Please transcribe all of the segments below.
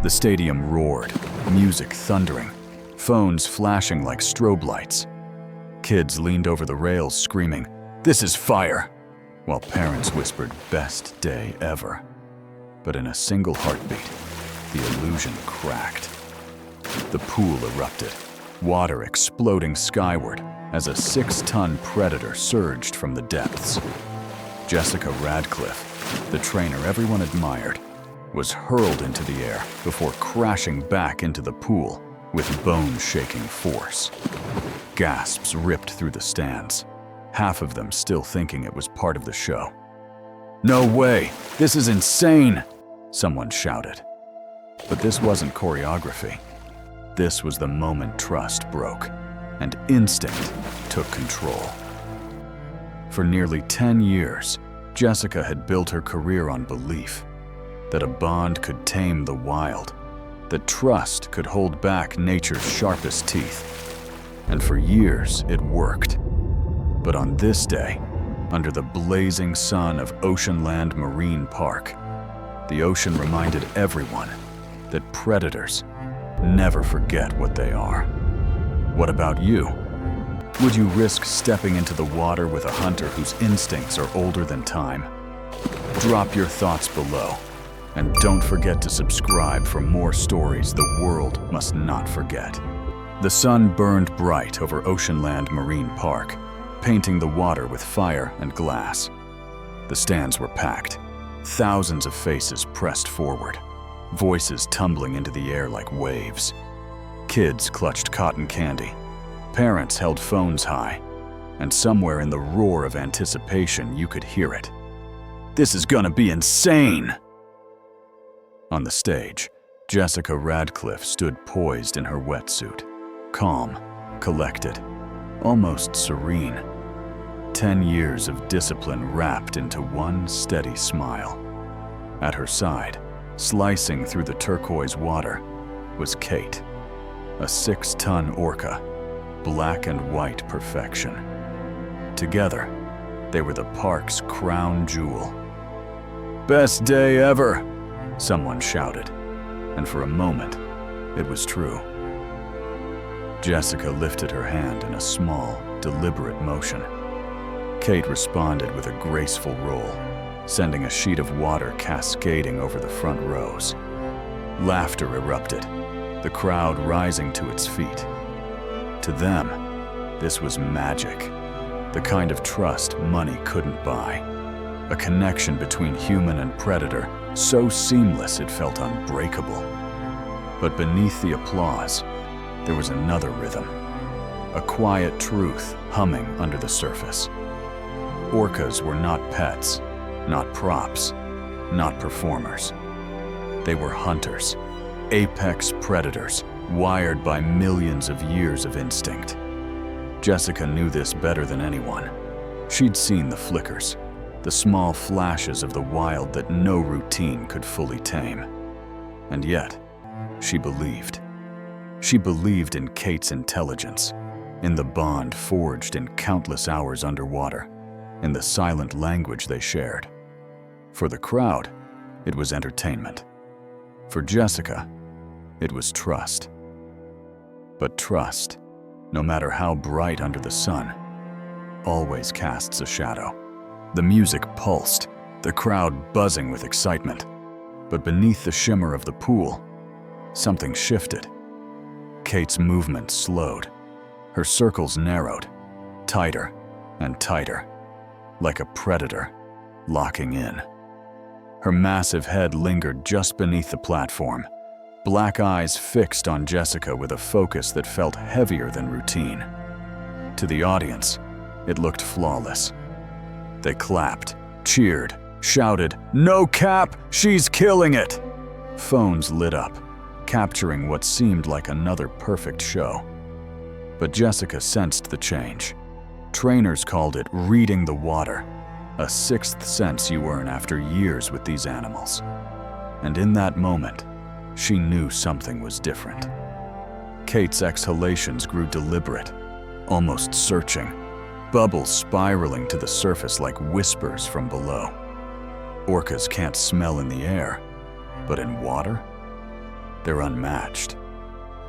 The stadium roared, music thundering, phones flashing like strobe lights. Kids leaned over the rails screaming, "This is fire!" while parents whispered, "Best day ever." But in a single heartbeat, the illusion cracked. The pool erupted, water exploding skyward as a 6-ton predator surged from the depths. Jessica Radcliffe, the trainer everyone admired, was hurled into the air before crashing back into the pool with bone-shaking force. Gasps ripped through the stands, half of them still thinking it was part of the show. "No way! This is insane!" someone shouted. But this wasn't choreography. This was the moment trust broke, and instinct took control. For nearly 10 years, Jessica had built her career on belief that a bond could tame the wild, that trust could hold back nature's sharpest teeth. And for years, it worked. But on this day, under the blazing sun of Oceanland Marine Park, the ocean reminded everyone that predators never forget what they are. What about you? Would you risk stepping into the water with a hunter whose instincts are older than time? Drop your thoughts below, and don't forget to subscribe for more stories the world must not forget. The sun burned bright over Oceanland Marine Park, painting the water with fire and glass. The stands were packed, thousands of faces pressed forward, voices tumbling into the air like waves. Kids clutched cotton candy, parents held phones high, and somewhere in the roar of anticipation you could hear it. "This is gonna be insane!" On the stage, Jessica Radcliffe stood poised in her wetsuit, calm, collected, almost serene. 10 years of discipline wrapped into one steady smile. At her side, slicing through the turquoise water, was Kate, a 6-ton orca, black and white perfection. Together, they were the park's crown jewel. "Best day ever!" someone shouted, and for a moment, it was true. Jessica lifted her hand in a small, deliberate motion. Kate responded with a graceful roll, sending a sheet of water cascading over the front rows. Laughter erupted, the crowd rising to its feet. To them, this was magic, the kind of trust money couldn't buy. A connection between human and predator, so seamless it felt unbreakable. But beneath the applause, there was another rhythm, a quiet truth humming under the surface. Orcas were not pets, not props, not performers. They were hunters, apex predators, wired by millions of years of instinct. Jessica knew this better than anyone. She'd seen the flickers, the small flashes of the wild that no routine could fully tame. And yet, she believed. She believed in Kate's intelligence, in the bond forged in countless hours underwater, in the silent language they shared. For the crowd, it was entertainment. For Jessica, it was trust. But trust, no matter how bright under the sun, always casts a shadow. The music pulsed, the crowd buzzing with excitement. But beneath the shimmer of the pool, something shifted. Kate's movement slowed. Her circles narrowed, tighter and tighter, like a predator locking in. Her massive head lingered just beneath the platform, black eyes fixed on Jessica with a focus that felt heavier than routine. To the audience, it looked flawless. They clapped, cheered, shouted, "No cap! She's killing it!" Phones lit up, capturing what seemed like another perfect show. But Jessica sensed the change. Trainers called it reading the water, a sixth sense you earn after years with these animals. And in that moment, she knew something was different. Kate's exhalations grew deliberate, almost searching, bubbles spiraling to the surface like whispers from below. Orcas can't smell in the air, but in water? They're unmatched.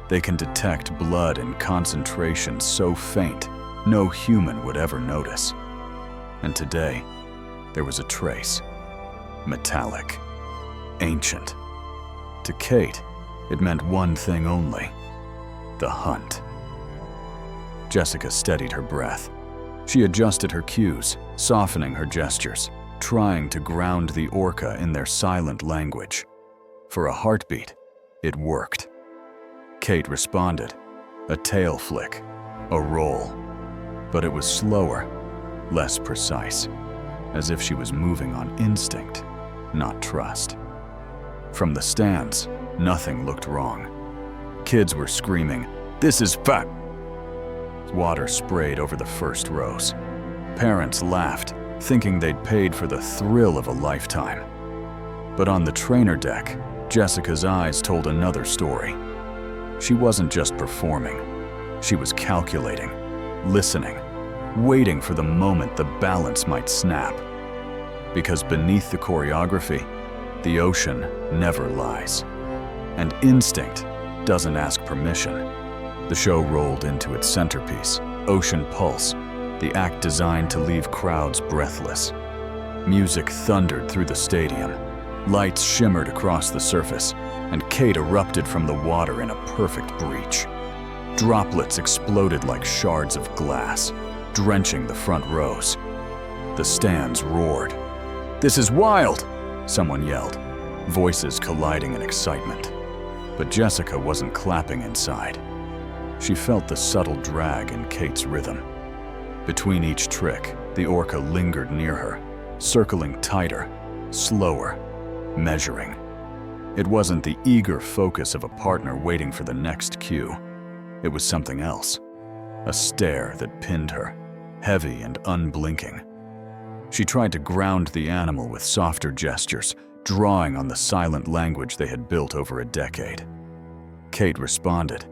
They can detect blood in concentrations so faint no human would ever notice. And today, there was a trace. Metallic. Ancient. To Kate, it meant one thing only: the hunt. Jessica steadied her breath. She adjusted her cues, softening her gestures, trying to ground the orca in their silent language. For a heartbeat, it worked. Kate responded. A tail flick, a roll. But it was slower, less precise, as if she was moving on instinct, not trust. From the stands, nothing looked wrong. Kids were screaming, "This is fat!" Water sprayed over the first rows. Parents laughed, thinking they'd paid for the thrill of a lifetime. But on the trainer deck, Jessica's eyes told another story. She wasn't just performing. She was calculating, listening, waiting for the moment the balance might snap. Because beneath the choreography, the ocean never lies. And instinct doesn't ask permission. The show rolled into its centerpiece, Ocean Pulse, the act designed to leave crowds breathless. Music thundered through the stadium. Lights shimmered across the surface, and Kate erupted from the water in a perfect breach. Droplets exploded like shards of glass, drenching the front rows. The stands roared. "This is wild!" someone yelled, voices colliding in excitement. But Jessica wasn't clapping inside. She felt the subtle drag in Kate's rhythm. Between each trick, the orca lingered near her, circling tighter, slower, measuring. It wasn't the eager focus of a partner waiting for the next cue. It was something else. A stare that pinned her, heavy and unblinking. She tried to ground the animal with softer gestures, drawing on the silent language they had built over a decade. Kate responded,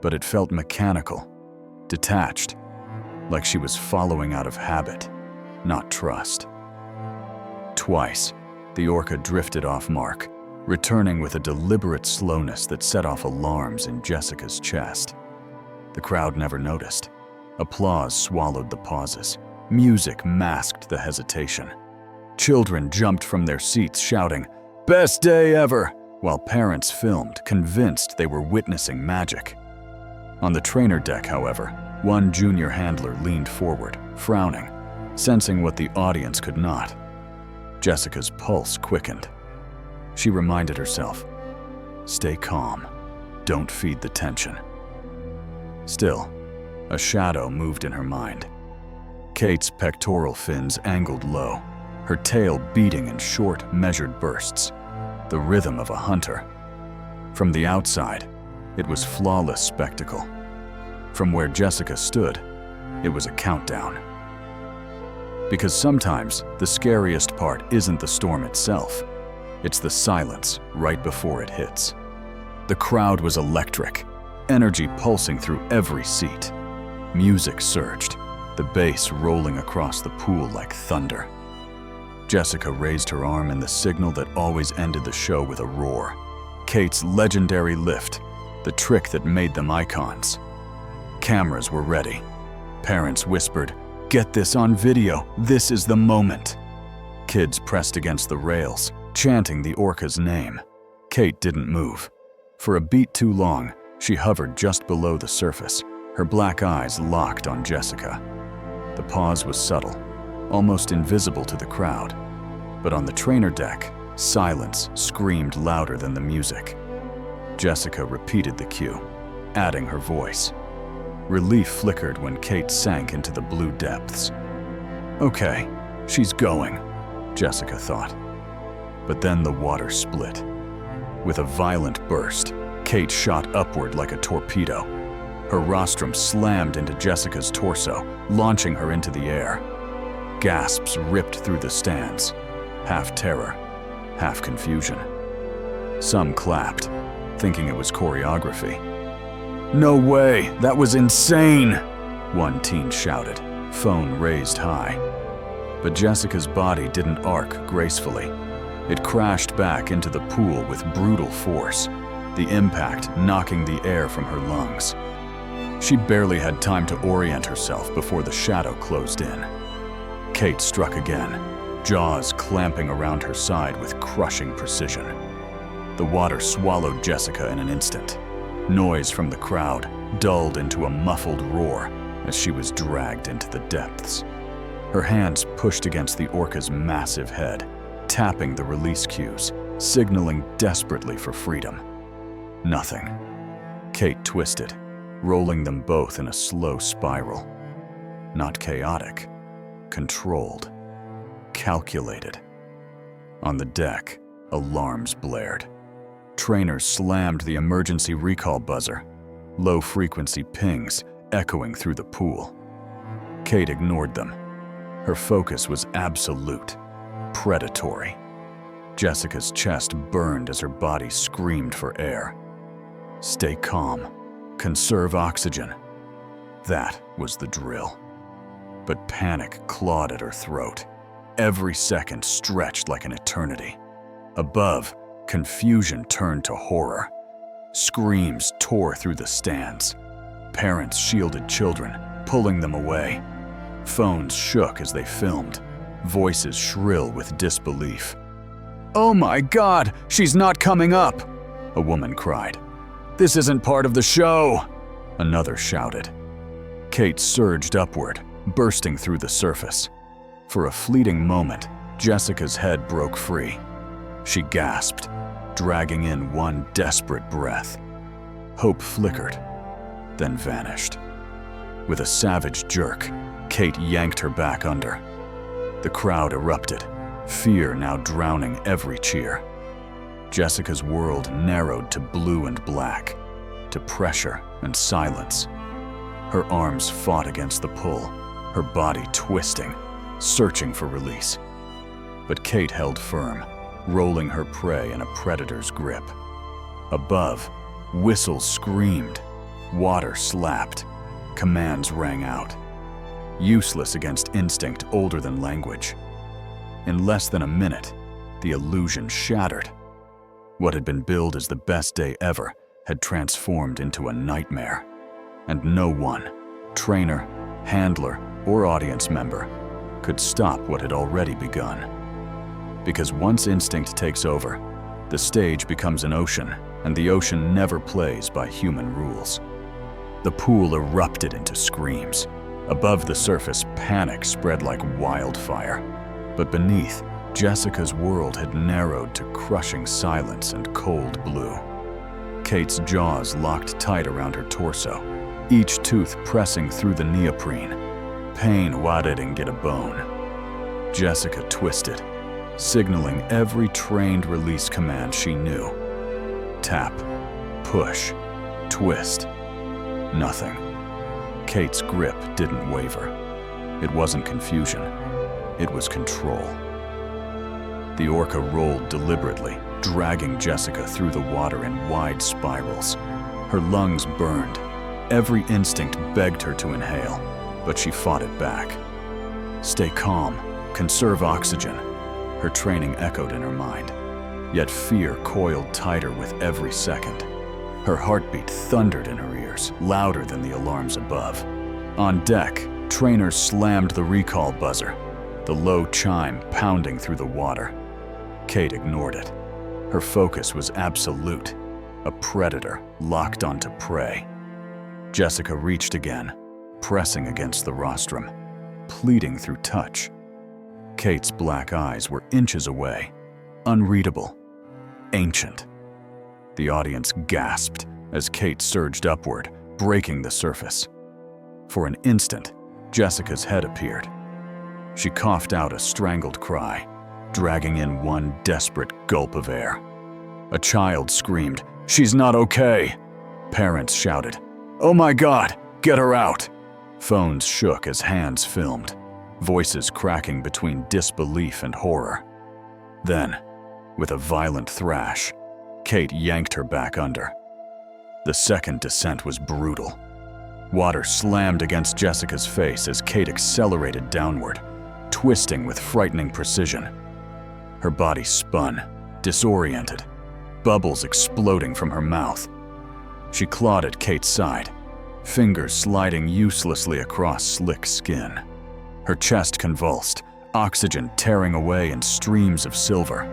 but it felt mechanical, detached, like she was following out of habit, not trust. Twice, the orca drifted off mark, returning with a deliberate slowness that set off alarms in Jessica's chest. The crowd never noticed. Applause swallowed the pauses. Music masked the hesitation. Children jumped from their seats shouting, "Best day ever!" while parents filmed, convinced they were witnessing magic. On the trainer deck, however, one junior handler leaned forward, frowning, sensing what the audience could not. Jessica's pulse quickened. She reminded herself, "Stay calm. Don't feed the tension." Still, a shadow moved in her mind. Kate's pectoral fins angled low, her tail beating in short, measured bursts, the rhythm of a hunter. From the outside, it was flawless spectacle. From where Jessica stood, it was a countdown. Because sometimes the scariest part isn't the storm itself, it's the silence right before it hits. The crowd was electric, energy pulsing through every seat. Music surged, the bass rolling across the pool like thunder. Jessica raised her arm in the signal that always ended the show with a roar. Kate's legendary lift, the trick that made them icons. Cameras were ready. Parents whispered, "Get this on video, this is the moment." Kids pressed against the rails, chanting the orca's name. Kate didn't move. For a beat too long, she hovered just below the surface, her black eyes locked on Jessica. The pause was subtle, almost invisible to the crowd. But on the trainer deck, silence screamed louder than the music. Jessica repeated the cue, adding her voice. Relief flickered when Kate sank into the blue depths. "Okay, she's going," Jessica thought. But then the water split. With a violent burst, Kate shot upward like a torpedo. Her rostrum slammed into Jessica's torso, launching her into the air. Gasps ripped through the stands, half terror, half confusion. Some clapped, thinking it was choreography. "No way, that was insane!" one teen shouted, phone raised high. But Jessica's body didn't arc gracefully. It crashed back into the pool with brutal force, the impact knocking the air from her lungs. She barely had time to orient herself before the shadow closed in. Kate struck again, jaws clamping around her side with crushing precision. The water swallowed Jessica in an instant. Noise from the crowd dulled into a muffled roar as she was dragged into the depths. Her hands pushed against the orca's massive head, tapping the release cues, signaling desperately for freedom. Nothing. Kate twisted, rolling them both in a slow spiral. Not chaotic, controlled, calculated. On the deck, alarms blared. Trainers slammed the emergency recall buzzer, low-frequency pings echoing through the pool. Kate ignored them. Her focus was absolute, predatory. Jessica's chest burned as her body screamed for air. Stay calm. Conserve oxygen. That was the drill. But panic clawed at her throat. Every second stretched like an eternity. Above, confusion turned to horror. Screams tore through the stands. Parents shielded children, pulling them away. Phones shook as they filmed, voices shrill with disbelief. "Oh my God, she's not coming up!" a woman cried. "This isn't part of the show!" another shouted. Kate surged upward, bursting through the surface. For a fleeting moment, Jessica's head broke free. She gasped, dragging in one desperate breath. Hope flickered, then vanished. With a savage jerk, Kate yanked her back under. The crowd erupted, fear now drowning every cheer. Jessica's world narrowed to blue and black, to pressure and silence. Her arms fought against the pull, her body twisting, searching for release. But Kate held firm, rolling her prey in a predator's grip. Above, whistles screamed, water slapped, commands rang out. Useless against instinct older than language. In less than a minute, the illusion shattered. What had been billed as the best day ever had transformed into a nightmare. And no one, trainer, handler, or audience member, could stop what had already begun. Because once instinct takes over, the stage becomes an ocean, and the ocean never plays by human rules. The pool erupted into screams. Above the surface, panic spread like wildfire. But beneath, Jessica's world had narrowed to crushing silence and cold blue. Kate's jaws locked tight around her torso, each tooth pressing through the neoprene. Pain didn't get a bone. Jessica twisted, signaling every trained release command she knew. Tap, push, twist. Nothing. Kate's grip didn't waver. It wasn't confusion. It was control. The orca rolled deliberately, dragging Jessica through the water in wide spirals. Her lungs burned. Every instinct begged her to inhale, but she fought it back. Stay calm, conserve oxygen. Her training echoed in her mind, yet fear coiled tighter with every second. Her heartbeat thundered in her ears, louder than the alarms above. On deck, trainers slammed the recall buzzer, the low chime pounding through the water. Kate ignored it. Her focus was absolute, a predator locked onto prey. Jessica reached again, pressing against the rostrum, pleading through touch. Kate's black eyes were inches away, unreadable, ancient. The audience gasped as Kate surged upward, breaking the surface. For an instant, Jessica's head appeared. She coughed out a strangled cry, dragging in one desperate gulp of air. A child screamed, "She's not okay!" Parents shouted, "Oh my God, get her out!" Phones shook as hands filmed, voices cracking between disbelief and horror. Then, with a violent thrash, Kate yanked her back under. The second descent was brutal. Water slammed against Jessica's face as Kate accelerated downward, twisting with frightening precision. Her body spun, disoriented, bubbles exploding from her mouth. She clawed at Kate's side, fingers sliding uselessly across slick skin. Her chest convulsed, oxygen tearing away in streams of silver.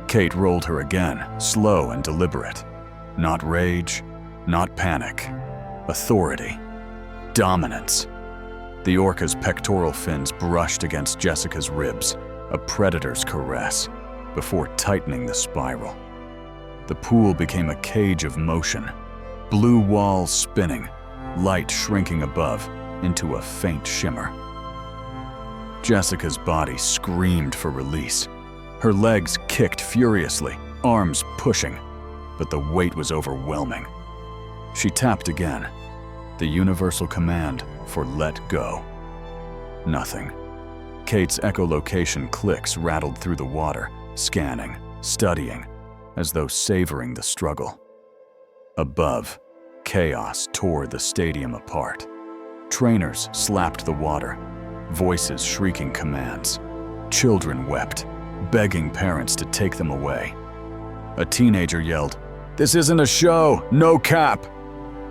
Kate rolled her again, slow and deliberate. Not rage, not panic. Authority. Dominance. The orca's pectoral fins brushed against Jessica's ribs, a predator's caress, before tightening the spiral. The pool became a cage of motion, blue walls spinning, light shrinking above into a faint shimmer. Jessica's body screamed for release. Her legs kicked furiously, arms pushing, but the weight was overwhelming. She tapped again, the universal command for let go. Nothing. Kate's echolocation clicks rattled through the water, scanning, studying, as though savoring the struggle. Above, chaos tore the stadium apart. Trainers slapped the water, voices shrieking commands. Children wept, begging parents to take them away. A teenager yelled, "This isn't a show! No cap!"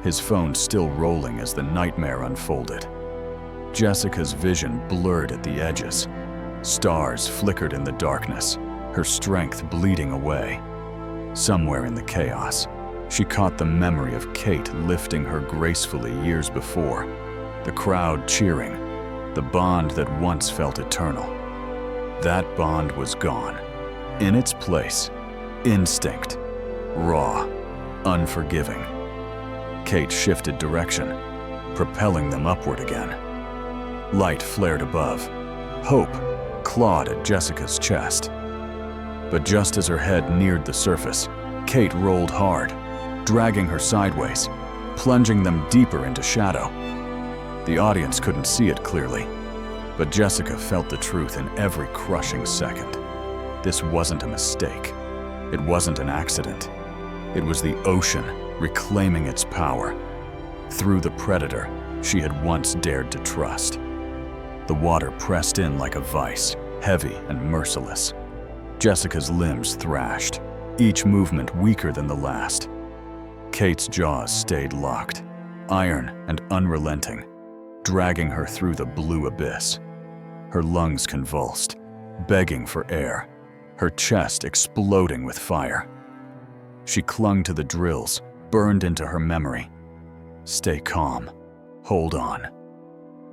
His phone still rolling as the nightmare unfolded. Jessica's vision blurred at the edges. Stars flickered in the darkness, her strength bleeding away. Somewhere in the chaos, she caught the memory of Kate lifting her gracefully years before, the crowd cheering, the bond that once felt eternal. That bond was gone. In its place, instinct, raw, unforgiving. Kate shifted direction, propelling them upward again. Light flared above. Hope clawed at Jessica's chest. But just as her head neared the surface, Kate rolled hard, dragging her sideways, plunging them deeper into shadow. The audience couldn't see it clearly, but Jessica felt the truth in every crushing second. This wasn't a mistake. It wasn't an accident. It was the ocean reclaiming its power through the predator she had once dared to trust. The water pressed in like a vice, heavy and merciless. Jessica's limbs thrashed, each movement weaker than the last. Kate's jaws stayed locked, iron and unrelenting, dragging her through the blue abyss. Her lungs convulsed, begging for air, her chest exploding with fire. She clung to the drills, burned into her memory. Stay calm. Hold on.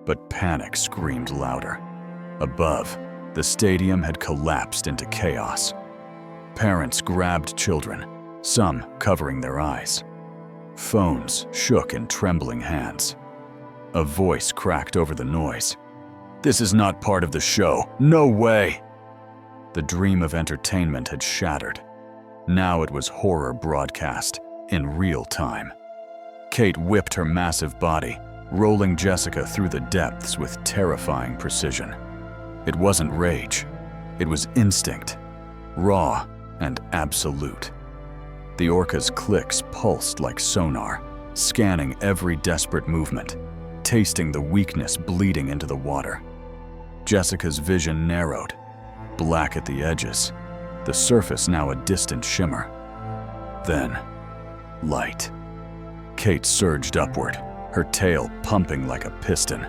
But panic screamed louder. Above, the stadium had collapsed into chaos. Parents grabbed children, some covering their eyes. Phones shook in trembling hands. A voice cracked over the noise. "This is not part of the show. No way!" The dream of entertainment had shattered. Now it was horror broadcast, in real time. Kate whipped her massive body, rolling Jessica through the depths with terrifying precision. It wasn't rage. It was instinct, raw and absolute. The orca's clicks pulsed like sonar, scanning every desperate movement, tasting the weakness bleeding into the water. Jessica's vision narrowed, black at the edges, the surface now a distant shimmer. Then, light. Kate surged upward, her tail pumping like a piston.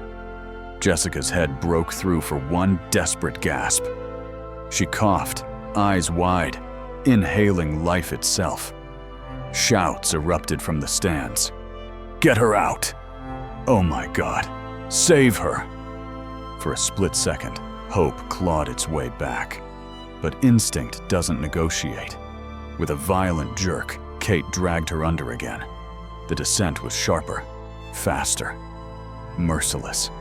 Jessica's head broke through for one desperate gasp. She coughed, eyes wide, inhaling life itself. Shouts erupted from the stands. "Get her out! Oh my God, save her!" For a split second, hope clawed its way back. But instinct doesn't negotiate. With a violent jerk, Kate dragged her under again. The descent was sharper, faster, merciless.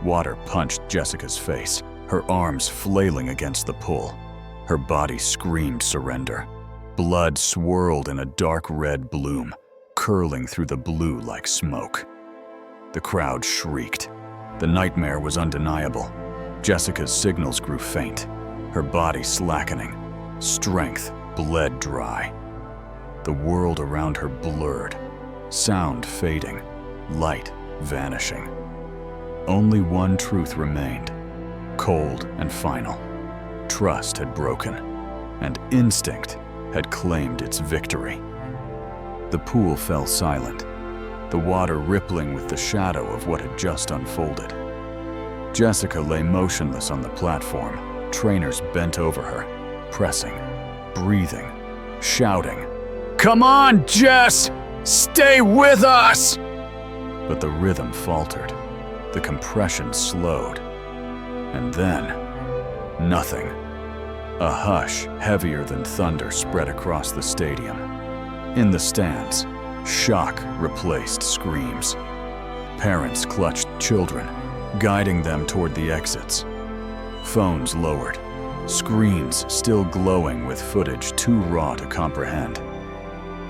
Water punched Jessica's face, her arms flailing against the pull. Her body screamed surrender. Blood swirled in a dark red bloom, curling through the blue like smoke. The crowd shrieked. The nightmare was undeniable. Jessica's signals grew faint, her body slackening. Strength bled dry. The world around her blurred, sound fading, light vanishing. Only one truth remained, cold and final. Trust had broken, and instinct had claimed its victory. The pool fell silent, the water rippling with the shadow of what had just unfolded. Jessica lay motionless on the platform, trainers bent over her, pressing, breathing, shouting, "Come on, Jess! Stay with us!" But the rhythm faltered, the compression slowed, and then, nothing. A hush heavier than thunder spread across the stadium. In the stands, shock replaced screams. Parents clutched children, guiding them toward the exits. Phones lowered, screens still glowing with footage too raw to comprehend.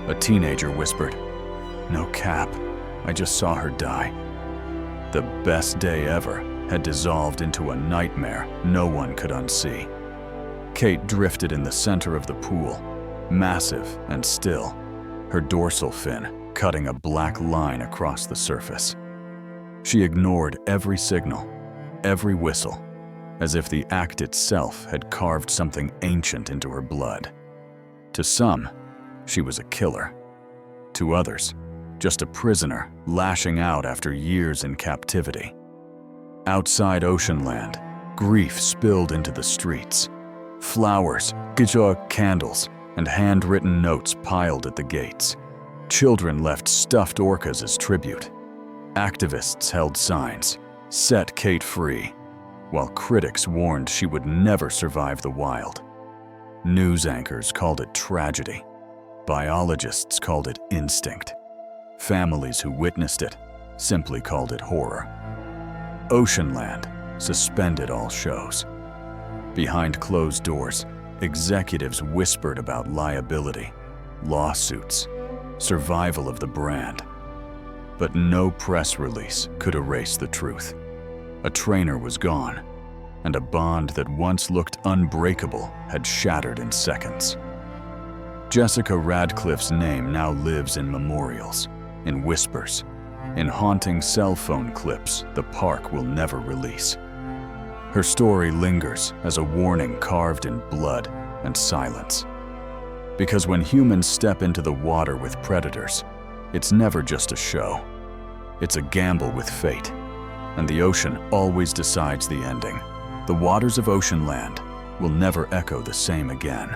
A teenager whispered, "No cap, I just saw her die." The best day ever had dissolved into a nightmare no one could unsee. Kate drifted in the center of the pool, massive and still, her dorsal fin cutting a black line across the surface. She ignored every signal, every whistle, as if the act itself had carved something ancient into her blood. To some, she was a killer. To others, just a prisoner lashing out after years in captivity. Outside Oceanland, grief spilled into the streets. Flowers, guitar candles, and handwritten notes piled at the gates. Children left stuffed orcas as tribute. Activists held signs, "Set Kate free," while critics warned she would never survive the wild. News anchors called it tragedy. Biologists called it instinct. Families who witnessed it simply called it horror. Oceanland suspended all shows. Behind closed doors, executives whispered about liability, lawsuits, survival of the brand. But no press release could erase the truth. A trainer was gone, and a bond that once looked unbreakable had shattered in seconds. Jessica Radcliffe's name now lives in memorials, in whispers, in haunting cell phone clips the park will never release. Her story lingers as a warning carved in blood and silence. Because when humans step into the water with predators, it's never just a show. It's a gamble with fate, and the ocean always decides the ending. The waters of Oceanland will never echo the same again.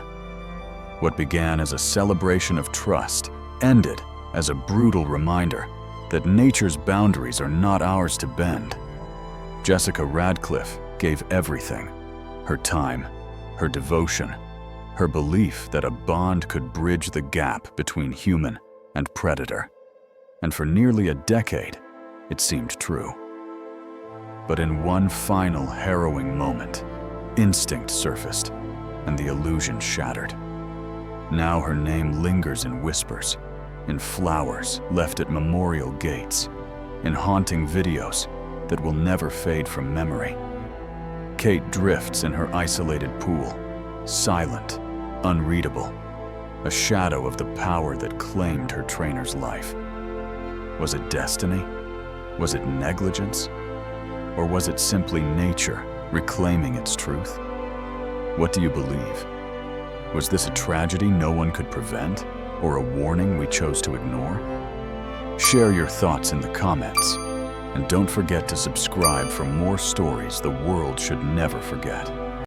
What began as a celebration of trust ended as a brutal reminder that nature's boundaries are not ours to bend. Jessica Radcliffe gave everything, her time, her devotion, her belief that a bond could bridge the gap between human and predator. And for nearly a decade, it seemed true. But in one final harrowing moment, instinct surfaced, and the illusion shattered. Now her name lingers in whispers, in flowers left at memorial gates, in haunting videos that will never fade from memory. Kate drifts in her isolated pool, silent, unreadable, a shadow of the power that claimed her trainer's life. Was it destiny? Was it negligence? Or was it simply nature reclaiming its truth? What do you believe? Was this a tragedy no one could prevent, or a warning we chose to ignore? Share your thoughts in the comments, and don't forget to subscribe for more stories the world should never forget.